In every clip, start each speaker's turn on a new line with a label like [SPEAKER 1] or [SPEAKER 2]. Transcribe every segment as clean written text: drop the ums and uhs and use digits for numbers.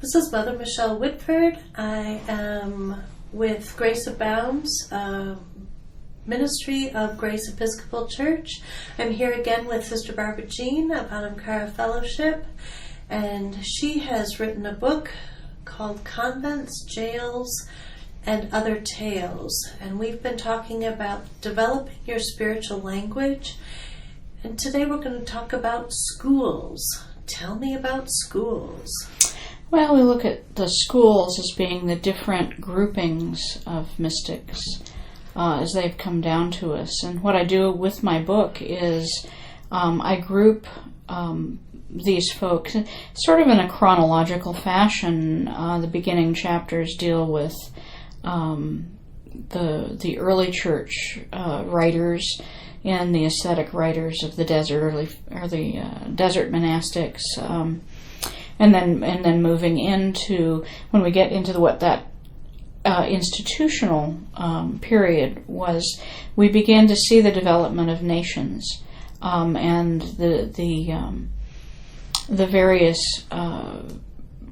[SPEAKER 1] This is Mother Michelle Whitford. I am with Grace Abounds, Ministry of Grace Episcopal Church. I'm here again with Sister Barbara Jean of Anamchara Fellowship, and she has written a book called Convents, Jails, and Other Tales. And we've been talking about developing your spiritual language, and today we're going to talk about schools. Tell me about schools.
[SPEAKER 2] Well, we look at the schools as being the different groupings of mystics as they've come down to us. And what I do with my book is I group these folks sort of in a chronological fashion. The beginning chapters deal with the early church writers and the ascetic writers of the desert, early desert monastics. And then moving into, when we get into what that institutional period was, we began to see the development of nations and the various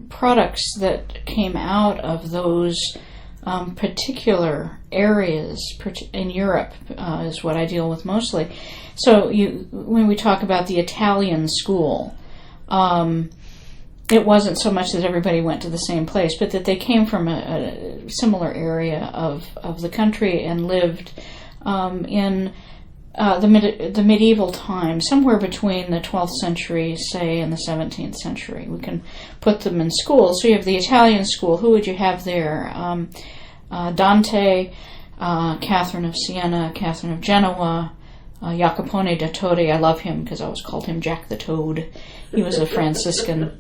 [SPEAKER 2] products that came out of those particular areas in Europe is what I deal with mostly. So when we talk about the Italian school, it wasn't so much that everybody went to the same place, but that they came from a similar area of the country and lived in the medieval time, somewhere between the 12th century, say, and the 17th century. We can put them in schools. So you have the Italian school. Who would you have there? Dante, Catherine of Siena, Catherine of Genoa, Jacopone da Todi. I love him because I always called him Jack the Toad. He was a Franciscan.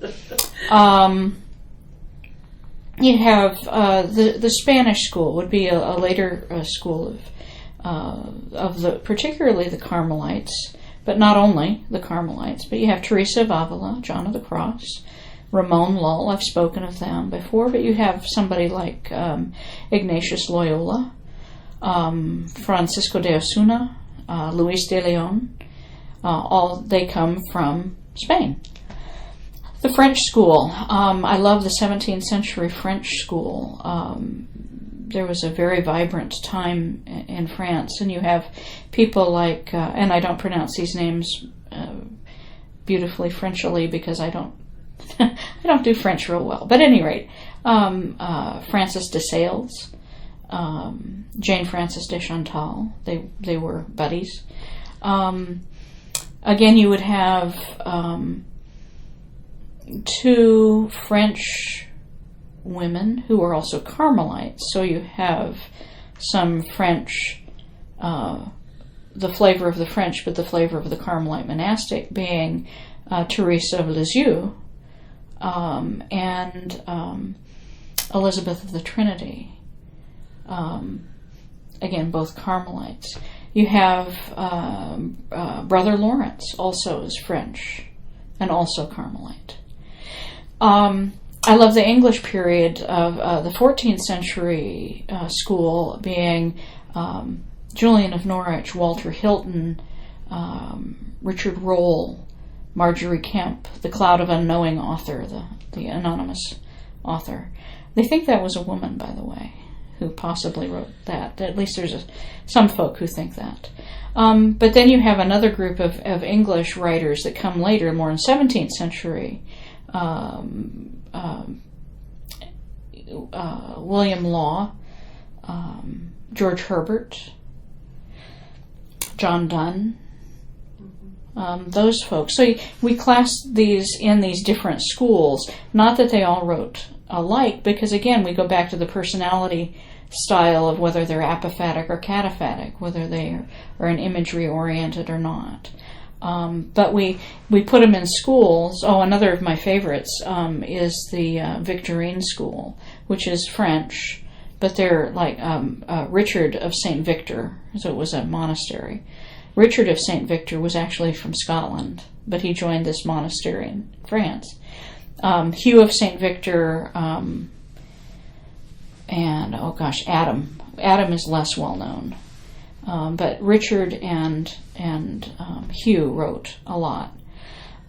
[SPEAKER 2] You have the Spanish school would be a later school of particularly the Carmelites, but not only the Carmelites. But you have Teresa of Avila, John of the Cross, Ramon Lull. I've spoken of them before. But you have somebody like Ignatius Loyola, Francisco de Osuna, Luis de Leon. All they come from Spain. The French school. I love the 17th century French school. There was a very vibrant time in France, and you have people like, and I don't pronounce these names beautifully Frenchily because I don't do French real well. But at any rate, Francis de Sales, Jane Frances de Chantal. They were buddies. Again, you would have two French women who were also Carmelites. So you have some French, the flavor of the French, but the flavor of the Carmelite monastic being Teresa of Lisieux and Elizabeth of the Trinity. Again, both Carmelites. You have Brother Lawrence, also is French, and also Carmelite. I love the English period of the 14th century school being Julian of Norwich, Walter Hilton, Richard Rolle, Marjorie Kemp, the Cloud of Unknowing author, the anonymous author. They think that was a woman, by the way, who possibly wrote that. At least there's some folk who think that. But then you have another group of English writers that come later, more in 17th century. William Law, George Herbert, John Donne, those folks. So we class these in these different schools, not that they all wrote alike, because again, we go back to the personality style of whether they're apophatic or cataphatic, whether they are an imagery oriented or not. But we put them in schools. Oh, another of my favorites is the Victorine School, which is French, but they're like Richard of St. Victor, so it was a monastery. Richard of St. Victor was actually from Scotland, but he joined this monastery in France. Hugh of St. Victor, and Adam. Adam is less well known. But Richard and Hugh wrote a lot.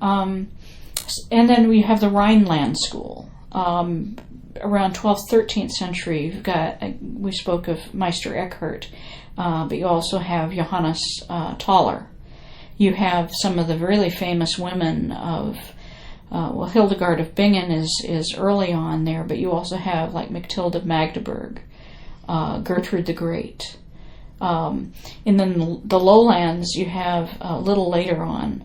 [SPEAKER 2] And then we have the Rhineland School, Around 12th, 13th century, you've got, we spoke of Meister Eckhart, but you also have Johannes Thaler. You have some of the really famous women of, Hildegard of Bingen is early on there, but you also have like Matilda of Magdeburg, Gertrude the Great. And then the lowlands, you have a little later on,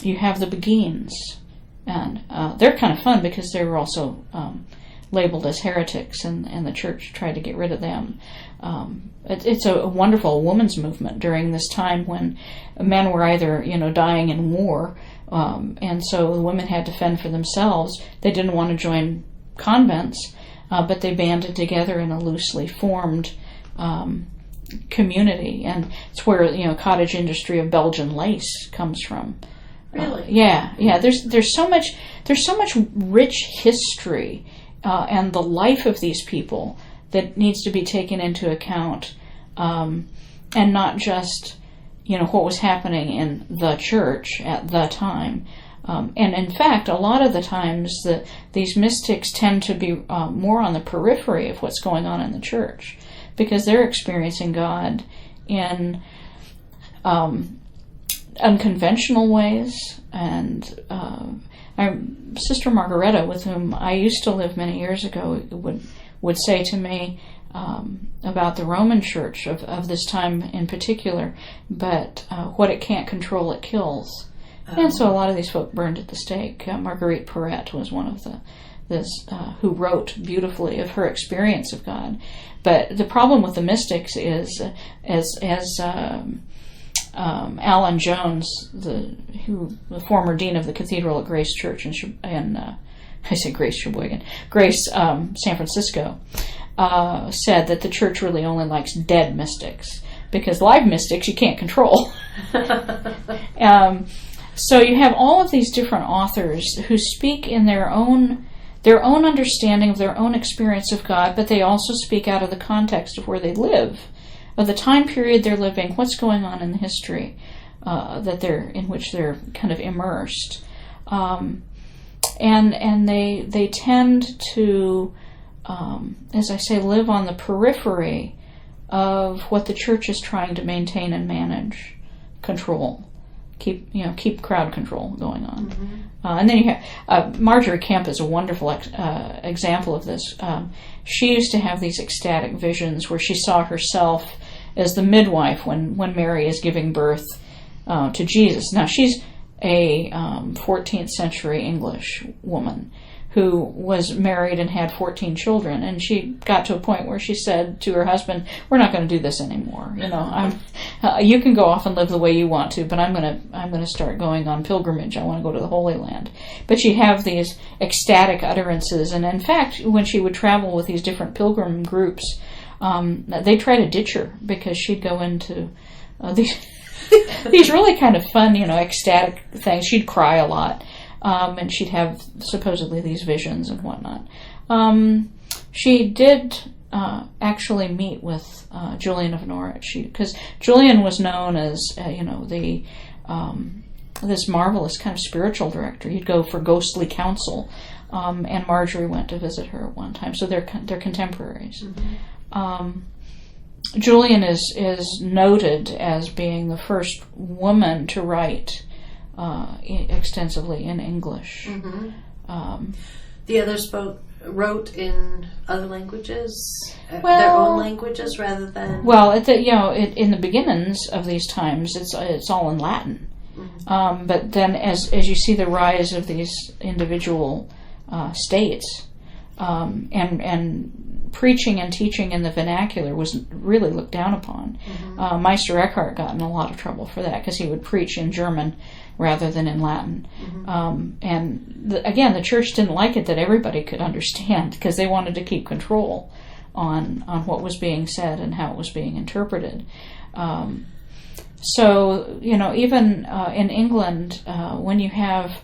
[SPEAKER 2] you have the Beguines. And they're kind of fun because they were also labeled as heretics, and the church tried to get rid of them. It's a wonderful women's movement during this time when men were either dying in war, and so the women had to fend for themselves. They didn't want to join convents, but they banded together in a loosely formed community, and it's where cottage industry of Belgian lace comes from.
[SPEAKER 1] Really?
[SPEAKER 2] Yeah. There's so much rich history and the life of these people that needs to be taken into account, and not just what was happening in the church at the time. And in fact, a lot of the times these mystics tend to be more on the periphery of what's going on in the church, because they're experiencing God in unconventional ways. And Sister Margareta, with whom I used to live many years ago, would say to me about the Roman Church of this time in particular, but what it can't control, it kills. And so a lot of these folk burned at the stake. Marguerite Porete was one of who wrote beautifully of her experience of God. But the problem with the mystics is, as Alan Jones, the former dean of the Cathedral at Grace Church in I say Grace-Sheboygan, Grace San Francisco, said that the church really only likes dead mystics, because live mystics you can't control. So you have all of these different authors who speak in their own understanding of their own experience of God, but they also speak out of the context of where they live, of the time period they're living, what's going on in the history in which they're kind of immersed, and they tend to, as I say, live on the periphery of what the church is trying to maintain and manage, control. Keep crowd control going on. Mm-hmm. And then you have Marjorie Kemp is a wonderful example of this. She used to have these ecstatic visions where she saw herself as the midwife when Mary is giving birth to Jesus. Now she's a 14th century English woman who was married and had 14 children, and she got to a point where she said to her husband, "We're not going to do this anymore. You can go off and live the way you want to, but I'm going to start going on pilgrimage. I want to go to the Holy Land." But she'd have these ecstatic utterances, and in fact, when she would travel with these different pilgrim groups, they try to ditch her because she'd go into these really kind of fun, ecstatic things. She'd cry a lot. And she'd have supposedly these visions and whatnot. She did actually meet with Julian of Norwich, because Julian was known as this marvelous kind of spiritual director. He'd go for ghostly counsel, and Marjorie went to visit her at one time. So they're contemporaries. Mm-hmm. Julian is noted as being the first woman to write extensively in English. Mm-hmm.
[SPEAKER 1] The others wrote in other languages, their own languages, rather than.
[SPEAKER 2] Well, in the beginnings of these times, it's all in Latin. Mm-hmm. But then, as you see the rise of these individual states, and preaching and teaching in the vernacular was really looked down upon. Mm-hmm. Meister Eckhart got in a lot of trouble for that because he would preach in German rather than in Latin. Mm-hmm. And again, the church didn't like it that everybody could understand, because they wanted to keep control on what was being said and how it was being interpreted. So, even in England, when you have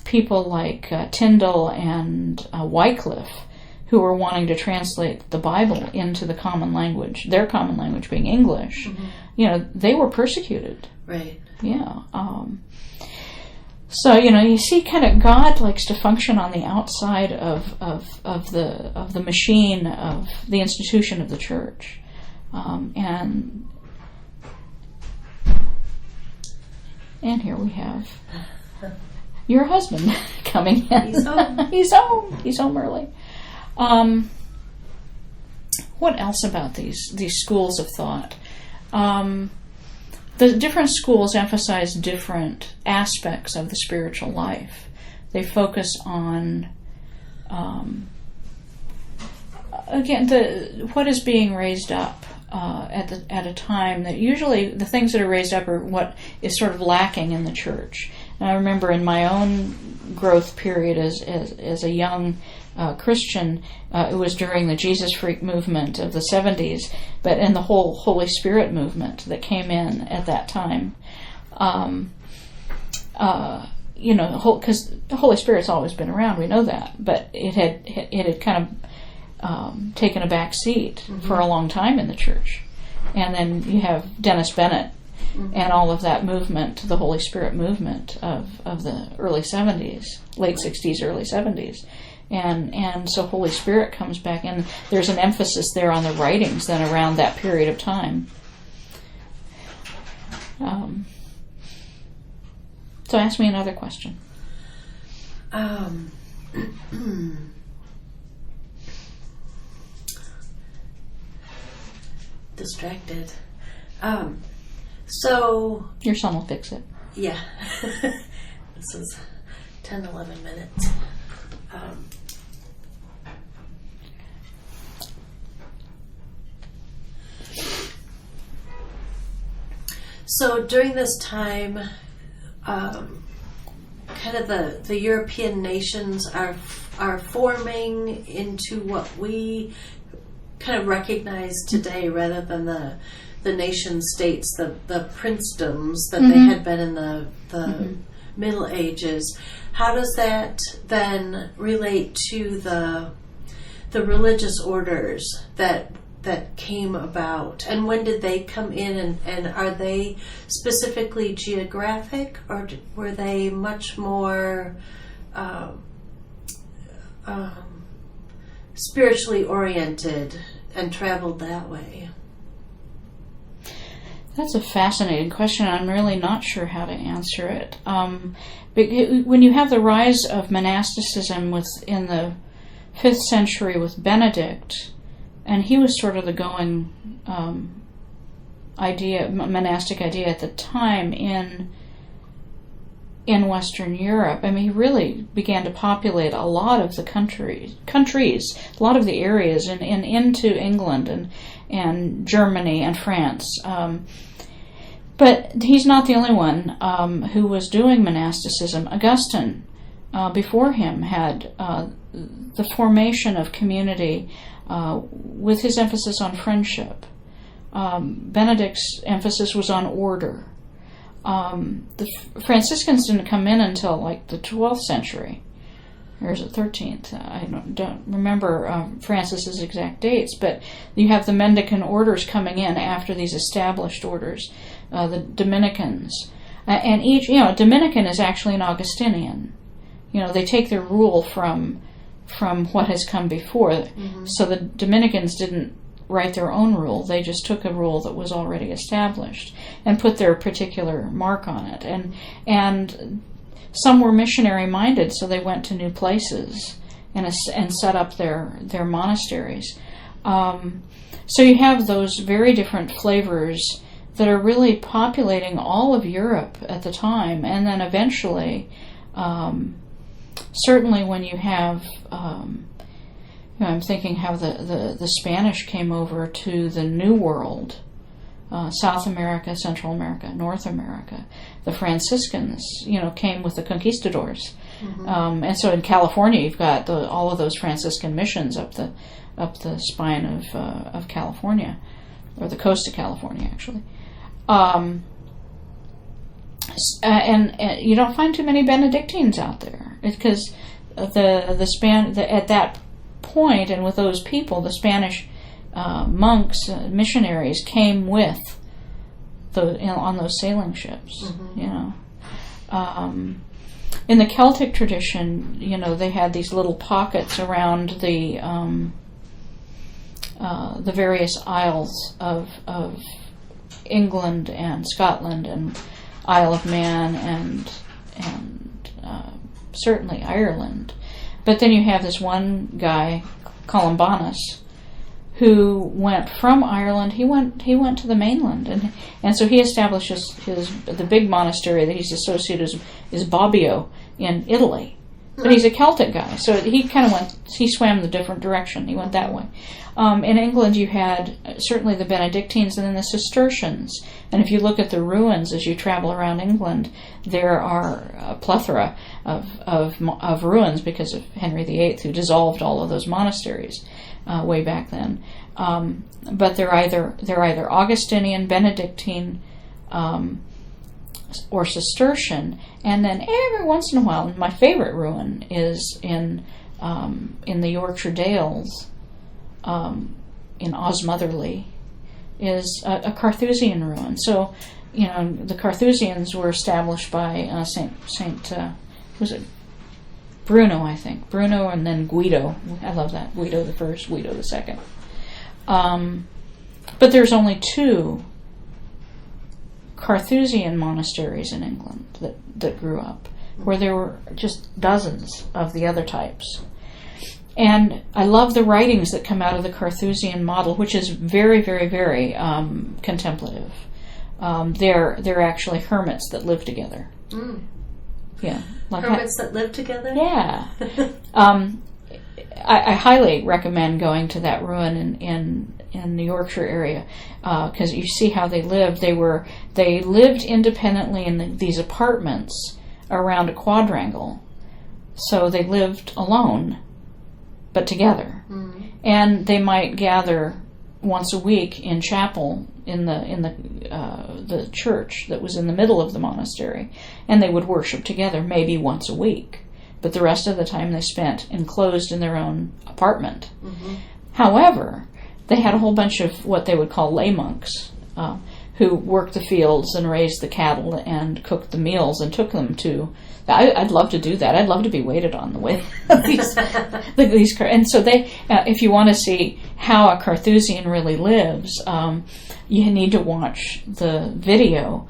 [SPEAKER 2] people like Tyndale and Wycliffe, who were wanting to translate the Bible into the common language, their common language being English, mm-hmm. They were persecuted.
[SPEAKER 1] Right.
[SPEAKER 2] Yeah. So, you see kind of God likes to function on the outside of the machine of the institution of the church. And here we have your husband coming in.
[SPEAKER 1] He's home.
[SPEAKER 2] He's home early. What else about these schools of thought? The different schools emphasize different aspects of the spiritual life. They focus on, again, what is being raised up at a time that usually the things that are raised up are what is sort of lacking in the church. And I remember in my own growth period as a young Christian, it was during the Jesus Freak movement of the 70s, but in the whole Holy Spirit movement that came in at that time. Because the Holy Spirit's always been around, we know that, but it had kind of taken a back seat for a long time in the church. And then you have Dennis Bennett and all of that movement, the Holy Spirit movement of the early 70s, late 60s, early 70s. And so Holy Spirit comes back, and there's an emphasis there on the writings then around that period of time. So ask me another question.
[SPEAKER 1] Distracted. So
[SPEAKER 2] your son will fix it.
[SPEAKER 1] Yeah. This is 10, 11 minutes. So during this time, kind of the European nations are forming into what we kind of recognize today, rather than the nation states, the princedoms that they had been in the Middle Ages. How does that then relate to the religious orders that came about, and when did they come in, and are they specifically geographic, or were they much more spiritually oriented and traveled that way?
[SPEAKER 2] That's a fascinating question. I'm really not sure how to answer it. When you have the rise of monasticism in the 5th century with Benedict, and he was sort of the going monastic idea at the time in Western Europe. I mean, he really began to populate a lot of the countries, a lot of the areas, and into England and Germany and France. But he's not the only one who was doing monasticism. Augustine, before him, had the formation of community with his emphasis on friendship. Benedict's emphasis was on order. The Franciscans didn't come in until like the 12th century, or is it 13th? I don't remember Francis's exact dates, but you have the Mendicant orders coming in after these established orders, the Dominicans, and each, Dominican is actually an Augustinian. They take their rule from what has come before. So the Dominicans didn't write their own rule. They just took a rule that was already established and put their particular mark on it. And some were missionary minded, so they went to new places and set up their monasteries. So you have those very different flavors that are really populating all of Europe at the time, and then eventually, certainly when you have, I'm thinking how the Spanish came over to the New World, South America, Central America, North America. The Franciscans, came with the conquistadors, and so in California you've got all of those Franciscan missions up the spine of California, or the coast of California, actually. And you don't find too many Benedictines out there, because at that point, and with those people, the Spanish monks, missionaries came with on those sailing ships. in the Celtic tradition, they had these little pockets around the various isles of England and Scotland and Isle of Man and certainly Ireland. But then you have this one guy, Columbanus, who went from Ireland. He went to the mainland, and so he establishes the big monastery that he's associated is Bobbio in Italy. But he's a Celtic guy, so he swam the different direction. He went that way. In England, you had certainly the Benedictines and then the Cistercians. And if you look at the ruins as you travel around England, there are a plethora of ruins because of Henry VIII, who dissolved all of those monasteries way back then. But they're either Augustinian, Benedictine, or Cistercian, and then every once in a while, my favorite ruin is in the Yorkshire Dales, in Osmotherley, is a Carthusian ruin. So, the Carthusians were established by Saint was it Bruno, I think. Bruno and then Guido. I love that. Guido the first, Guido the second. But there's only 2 Carthusian monasteries in England that grew up, where there were just dozens of the other types. And I love the writings that come out of the Carthusian model, which is very, very, very contemplative. They're actually hermits that live together. Mm. Yeah,
[SPEAKER 1] like hermits that live together.
[SPEAKER 2] Yeah, I highly recommend going to that ruin in the Yorkshire area because you see how they lived. They lived independently in these apartments around a quadrangle, so they lived alone but together. Mm-hmm. And they might gather once a week in chapel in the church that was in the middle of the monastery, and they would worship together maybe once a week. But the rest of the time they spent enclosed in their own apartment. Mm-hmm. However, they had a whole bunch of what they would call lay monks who worked the fields and raised the cattle and cooked the meals and took them to... I'd love to do that. I'd love to be waited on the way these. And so they, if you want to see how a Carthusian really lives, you need to watch the video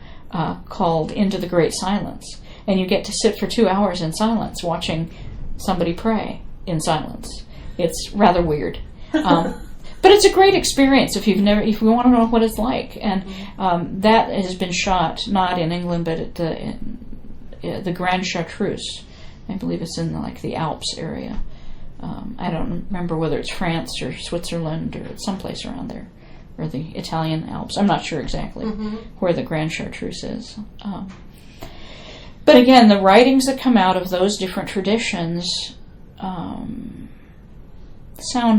[SPEAKER 2] called Into the Great Silence. And you get to sit for 2 hours in silence watching somebody pray in silence. It's rather weird. But it's a great experience if you want to know what it's like. And that has been shot not in England but at the Grand Chartreuse. I believe it's in the Alps area. I don't remember whether it's France or Switzerland or someplace around there, or the Italian Alps. I'm not sure exactly where the Grand Chartreuse is. But again, the writings that come out of those different traditions sound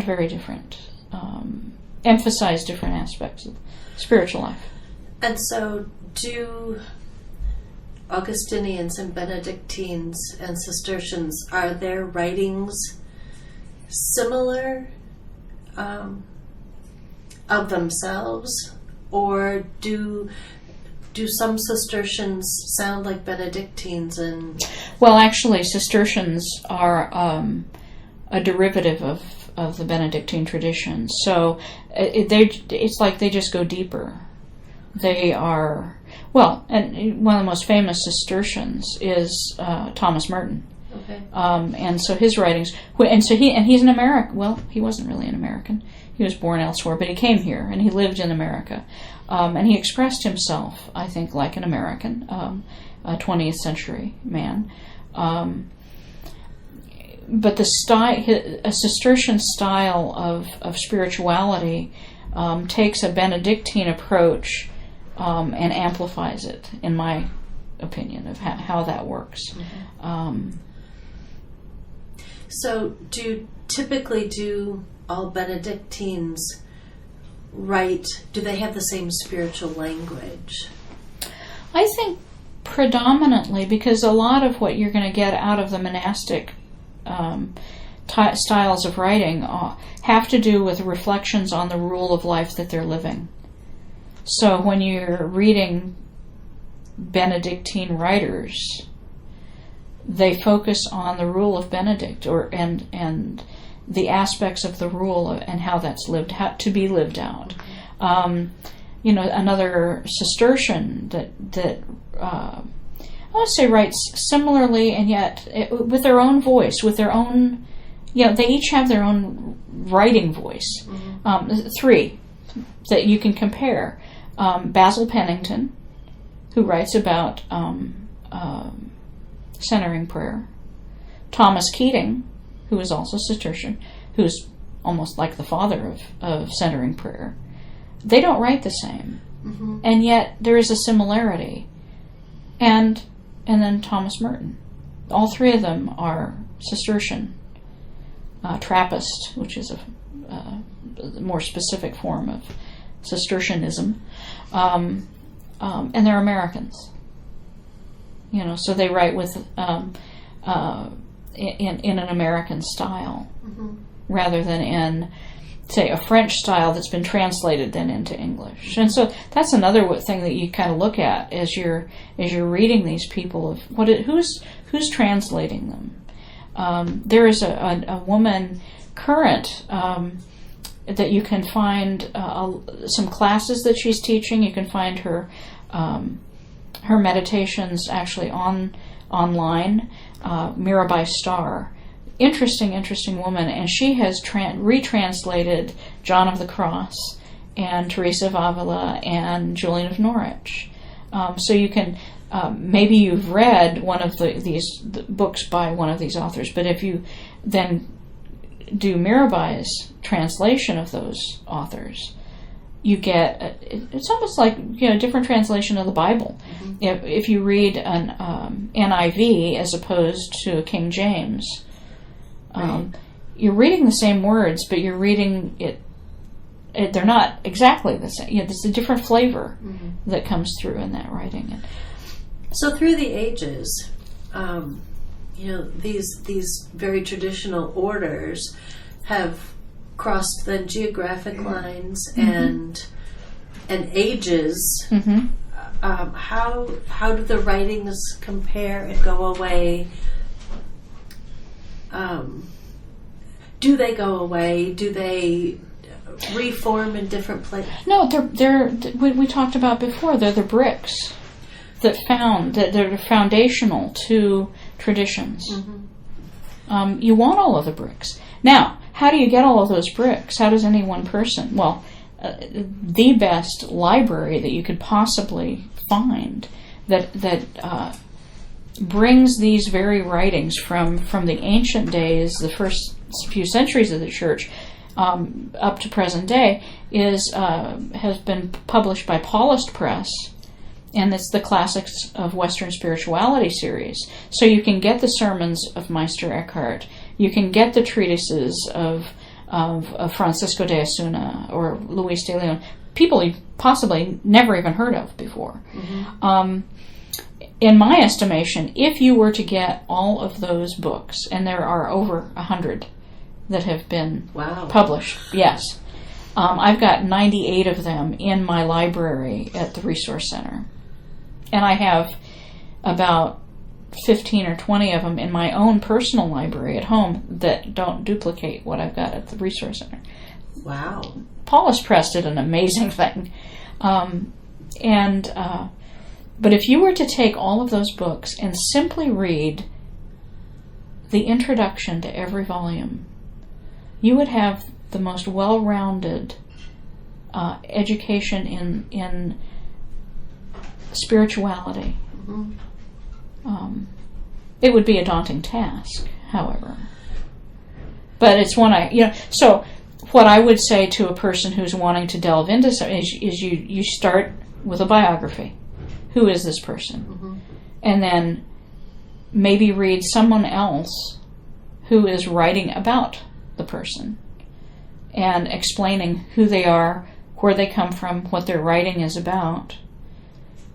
[SPEAKER 2] very different, emphasize different aspects of spiritual life.
[SPEAKER 1] And so do Augustinians and Benedictines and Cistercians, are their writings similar of themselves, or do some Cistercians sound like Benedictines? And
[SPEAKER 2] well, actually, Cistercians are a derivative of the Benedictine tradition, so it's like they just go deeper. They are... Well, and one of the most famous Cistercians is Thomas Merton. Okay. And so his writings, he's an American. Well, he wasn't really an American. He was born elsewhere, but he came here and he lived in America. And he expressed himself, I think, like an American, a 20th century man. But a Cistercian style of spirituality takes a Benedictine approach and amplifies it, in my opinion, of how that works. Mm-hmm.
[SPEAKER 1] So typically do all Benedictines do they have the same spiritual language?
[SPEAKER 2] I think predominantly, because a lot of what you're going to get out of the monastic styles of writing have to do with reflections on the rule of life that they're living. So when you're reading Benedictine writers, they focus on the rule of Benedict and the aspects of the rule and how that's to be lived out. Another Cistercian that I want to say writes similarly, and yet with their own voice, with their own, they each have their own writing voice. Three that you can compare. Basil Pennington, who writes about centering prayer. Thomas Keating, who is also Cistercian, who's almost like the father of centering prayer. They don't write the same, and yet there is a similarity. And then Thomas Merton. All three of them are Cistercian. Trappist, which is a more specific form of Cistercianism, and they're Americans. So they write with in an American style, rather than in, say, a French style that's been translated then into English. And so that's another thing that you kind of look at as you're reading these people of who's translating them. There is a woman current that you can find some classes that she's teaching. You can find her meditations actually online. Mirabai Starr, interesting woman, and she has retranslated John of the Cross and Teresa of Avila and Julian of Norwich. So you can maybe you've read one of these books by one of these authors, but if you then do Mirabai's translation of those authors, you get it's almost like a different translation of the Bible. If you read an NIV as opposed to a King James, you're reading the same words, but you're reading it. They're not exactly the same. There's a different flavor that comes through in that writing.
[SPEAKER 1] So through the ages, these very traditional orders have crossed then geographic lines and ages. How do the writings compare and go away? Do they go away? Do they reform in different places? No,
[SPEAKER 2] they're we talked about before. They're the bricks that they're foundational to traditions. You want all of the bricks. Now, how do you get all of those bricks? How does any one person? Well, the best library that you could possibly find that brings these very writings from the ancient days, the first few centuries of the Church, up to present day, has been published by Paulist Press, and it's the Classics of Western Spirituality series. So you can get the sermons of Meister Eckhart, you can get the treatises of Francisco de Osuna or Luis de Leon, people you possibly never even heard of before. In my estimation, if you were to get all of those books, and there are over 100 that have been published, yes, I've got 98 of them in my library at the Resource Center. And I have about 15 or 20 of them in my own personal library at home that don't duplicate what I've got at the Resource Center.
[SPEAKER 1] Wow.
[SPEAKER 2] Paulist Press did an amazing thing. But if you were to take all of those books and simply read the introduction to every volume, you would have the most well-rounded education in spirituality. It would be a daunting task, however. But it's one so what I would say to a person who's wanting to delve into something is you start with a biography. Who is this person? And then maybe read someone else who is writing about the person and explaining who they are, where they come from, what their writing is about.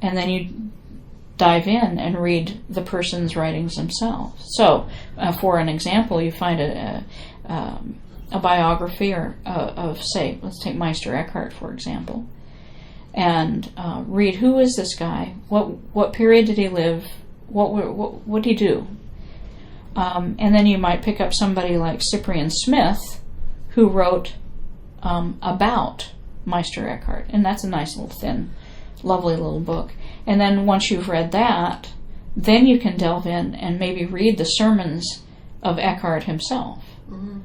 [SPEAKER 2] And then you dive in and read the person's writings themselves. So, for an example, you find a biography of, say, let's take Meister Eckhart, for example, and read who is this guy, what period did he live, what did he do, And then you might pick up somebody like Cyprian Smith, who wrote about Meister Eckhart. And that's a nice little thin, lovely little book. And then once you've read that, then you can delve in and maybe read the sermons of Eckhart himself. Mm-hmm.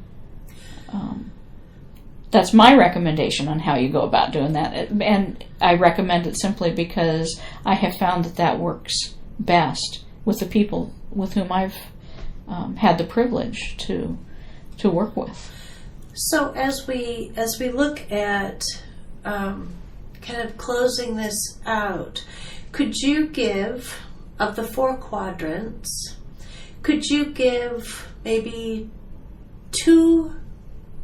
[SPEAKER 2] That's my recommendation on how you go about doing that. And I recommend it simply because I have found that works best with the people with whom I've had the privilege to work with.
[SPEAKER 1] So as we look at kind of closing this out, could you give, of the 4 quadrants, could you give maybe 2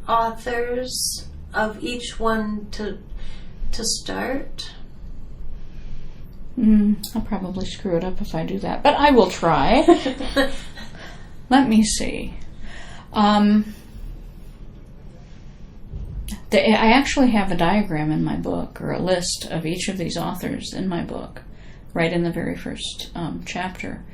[SPEAKER 1] authors of each one to start?
[SPEAKER 2] I'll probably screw it up if I do that, but I will try. Let me see. I actually have a diagram in my book, or a list of each of these authors in my book, right in the very first chapter.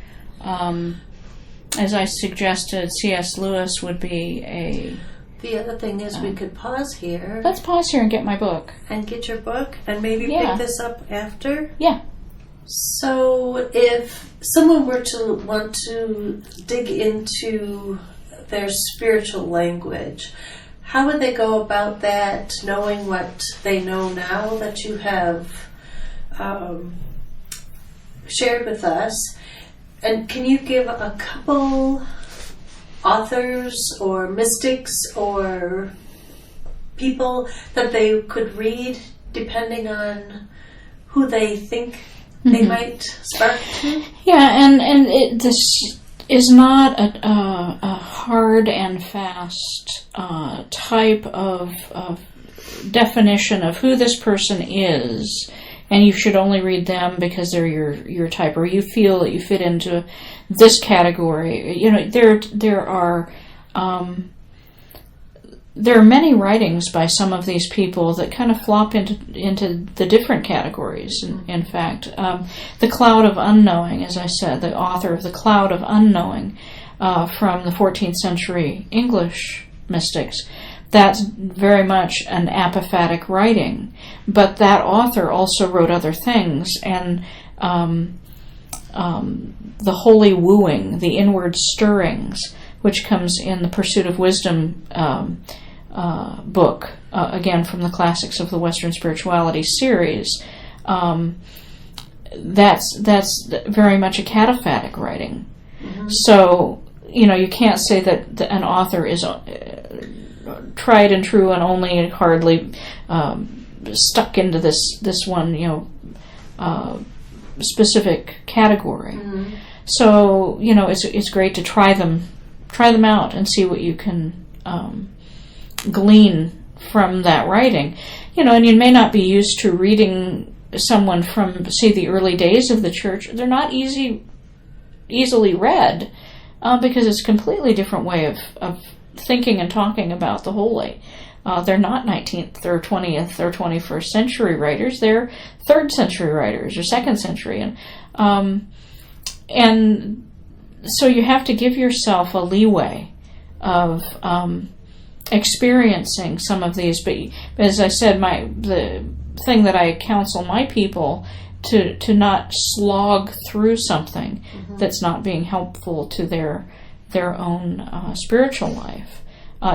[SPEAKER 2] As I suggested, C.S. Lewis would be
[SPEAKER 1] The other thing is we could pause here.
[SPEAKER 2] Let's pause here and get my book.
[SPEAKER 1] And get your book, and maybe pick this up after?
[SPEAKER 2] Yeah.
[SPEAKER 1] So if someone were to want to dig into their spiritual language, how would they go about that, knowing what they know now that you have shared with us? And can you give a couple authors or mystics or people that they could read depending on who they think they might spark to?
[SPEAKER 2] Yeah, and this is not a hard and fast type of definition of who this person is, and you should only read them because they're your type, or you feel that you fit into this category. You know, there are many writings by some of these people that kind of flop into the different categories. In fact, the Cloud of Unknowing, as I said, the author of the Cloud of Unknowing from the 14th century English mystics, that's very much an apophatic writing. But that author also wrote other things, and the Holy Wooing, the Inward Stirrings, which comes in the Pursuit of Wisdom book, again from the Classics of the Western Spirituality series. That's very much a cataphatic writing. Mm-hmm. So, you can't say that an author is tried and true and only hardly stuck into this one, specific category. Mm-hmm. So, it's great to try them out and see what you can glean from that writing. And you may not be used to reading someone from, say, the early days of the church. They're not easily read because it's a completely different way of thinking and talking about the holy. They're not 19th or 20th or 21st century writers. They're 3rd century writers or 2nd century. And so you have to give yourself a leeway of experiencing some of these. But as I said, the thing that I counsel my people to not slog through something mm-hmm. that's not being helpful to their own spiritual life.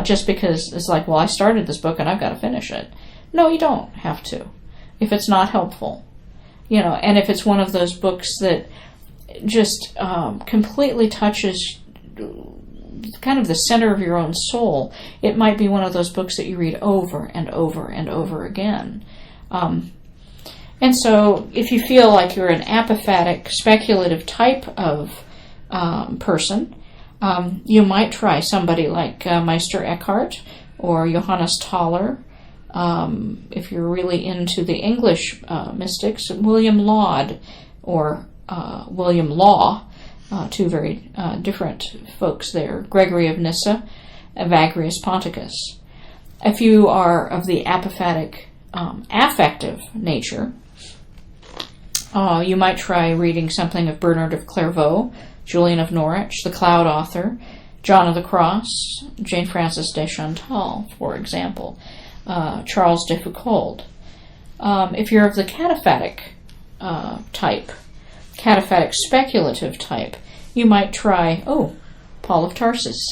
[SPEAKER 2] Just because it's like, well, I started this book and I've got to finish it. No, you don't have to. If it's not helpful, and if it's one of those books that just completely touches kind of the center of your own soul, it might be one of those books that you read over and over and over again. And so if you feel like you're an apophatic, speculative type of person, you might try somebody like Meister Eckhart or Johannes Thaler. If you're really into the English mystics, William Laud or William Law, two very different folks there, Gregory of Nyssa, Evagrius Ponticus. If you are of the apophatic, affective nature, you might try reading something of Bernard of Clairvaux, Julian of Norwich, the Cloud author, John of the Cross, Jane Frances de Chantal, for example, Charles de Foucauld. If you're of the cataphatic type, cataphatic speculative type, you might try, Paul of Tarsus.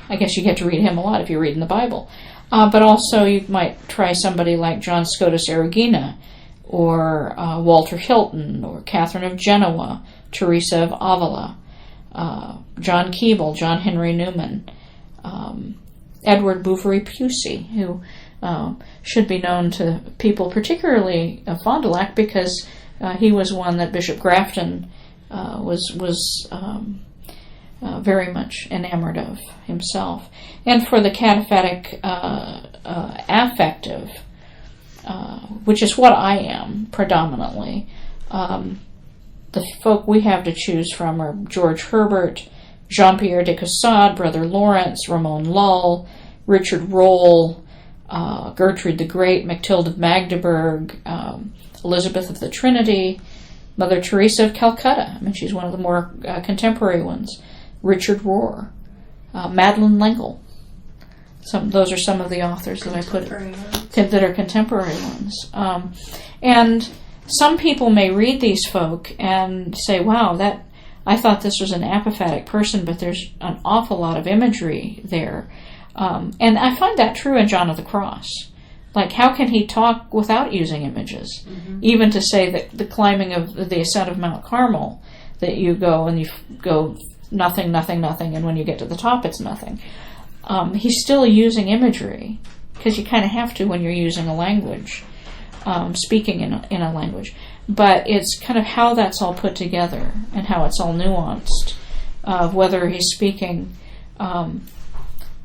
[SPEAKER 2] I guess you get to read him a lot if you're reading the Bible. But also you might try somebody like John Scotus Erugena, or Walter Hilton, or Catherine of Genoa, Teresa of Avila, John Keble, John Henry Newman, Edward Bouverie Pusey, who should be known to people, particularly Fond du Lac, because he was one that Bishop Grafton was very much enamored of himself. And for the cataphatic affective, which is what I am predominantly, the folk we have to choose from are George Herbert, Jean-Pierre de Caussade, Brother Lawrence, Ramon Lull, Richard Rolle, Gertrude the Great, Matilda of Magdeburg, Elizabeth of the Trinity, Mother Teresa of Calcutta. I mean, she's one of the more contemporary ones. Richard Rohr, Madeleine L'Engle. Those are some of the authors that I put that are contemporary ones. And some people may read these folk and say, "Wow, I thought this was an apophatic person, but there's an awful lot of imagery there." And I find that true in John of the Cross. Like, how can he talk without using images? Mm-hmm. Even to say that the climbing of the ascent of Mount Carmel, that you go and you go nothing, nothing, nothing, and when you get to the top, it's nothing. He's still using imagery, because you kind of have to when you're using a language, speaking in a language. But it's kind of how that's all put together and how it's all nuanced, of whether he's speaking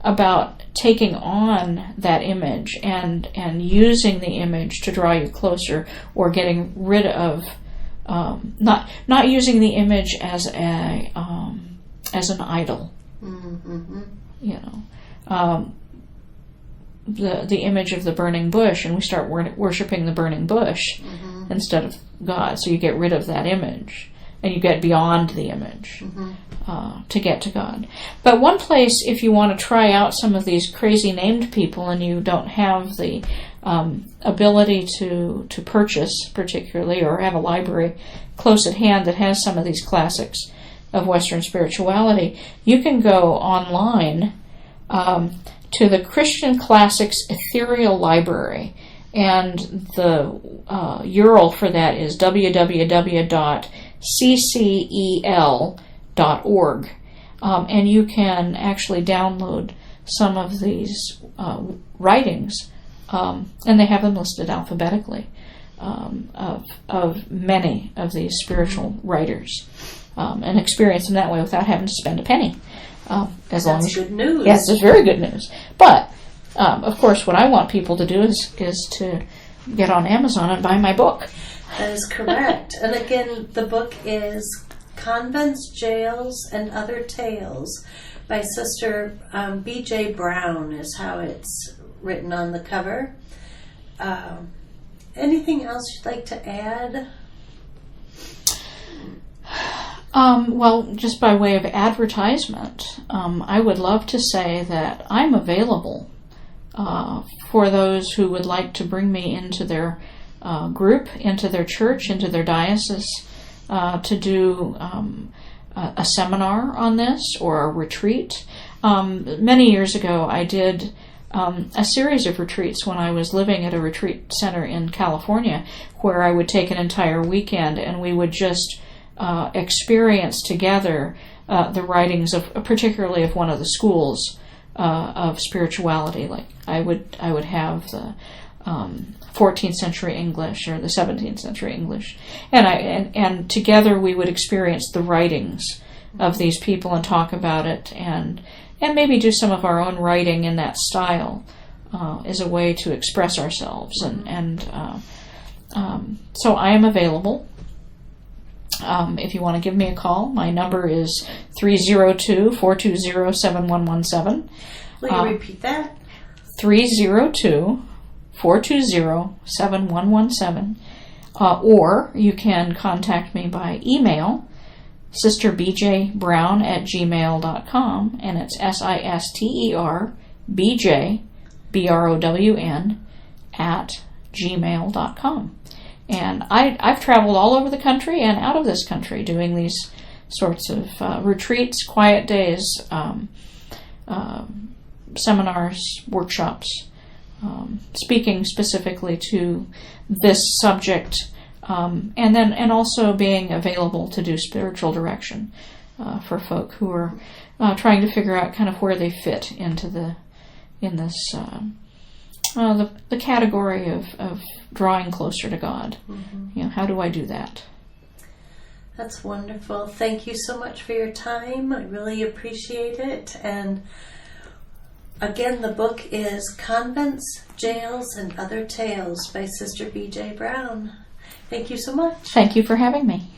[SPEAKER 2] about taking on that image and using the image to draw you closer, or getting rid of, not using the image as an idol. Mm-hmm. You know, the image of the burning bush, and we start worshiping the burning bush mm-hmm. instead of God. So you get rid of that image, and you get beyond the image mm-hmm. To get to God. But one place, if you want to try out some of these crazy named people, and you don't have the ability to purchase particularly, or have a library close at hand that has some of these classics of Western spirituality, you can go online to the Christian Classics Ethereal Library, and the URL for that is www.ccel.org, and you can actually download some of these writings, and they have them listed alphabetically, of many of these spiritual writers, and experience them that way without having to spend a penny. That's
[SPEAKER 1] good news.
[SPEAKER 2] Yes, it's very good news. But, of course, what I want people to do is to get on Amazon and buy my book.
[SPEAKER 1] That is correct. And again, the book is Convents, Jails, and Other Tales by Sister B.J. Brown is how it's written on the cover. Anything else you'd like to add?
[SPEAKER 2] Well, just by way of advertisement, I would love to say that I'm available for those who would like to bring me into their group, into their church, into their diocese, to do a seminar on this, or a retreat. Many years ago, I did a series of retreats when I was living at a retreat center in California, where I would take an entire weekend and we would just experience together the writings of, particularly of one of the schools of spirituality. Like I would have the 14th century English or the 17th century English, and together we would experience the writings of these people and talk about it, and maybe do some of our own writing in that style as a way to express ourselves. So I am available. If you want to give me a call, my number is 302-420-7117.
[SPEAKER 1] Will you repeat that?
[SPEAKER 2] 302-420-7117. Or you can contact me by email Sister B.J. Brown at gmail.com, and it's SISTER BJ BROWN at gmail.com. And I've traveled all over the country and out of this country doing these sorts of retreats, quiet days, seminars, workshops, speaking specifically to this subject, and also being available to do spiritual direction for folk who are trying to figure out kind of where they fit into the category of drawing closer to God. Mm-hmm. How do I do that?
[SPEAKER 1] That's wonderful. Thank you so much for your time. I really appreciate it. And again, the book is Convents, Jails, and Other Tales by Sister B.J. Brown. Thank you so much.
[SPEAKER 2] Thank you for having me.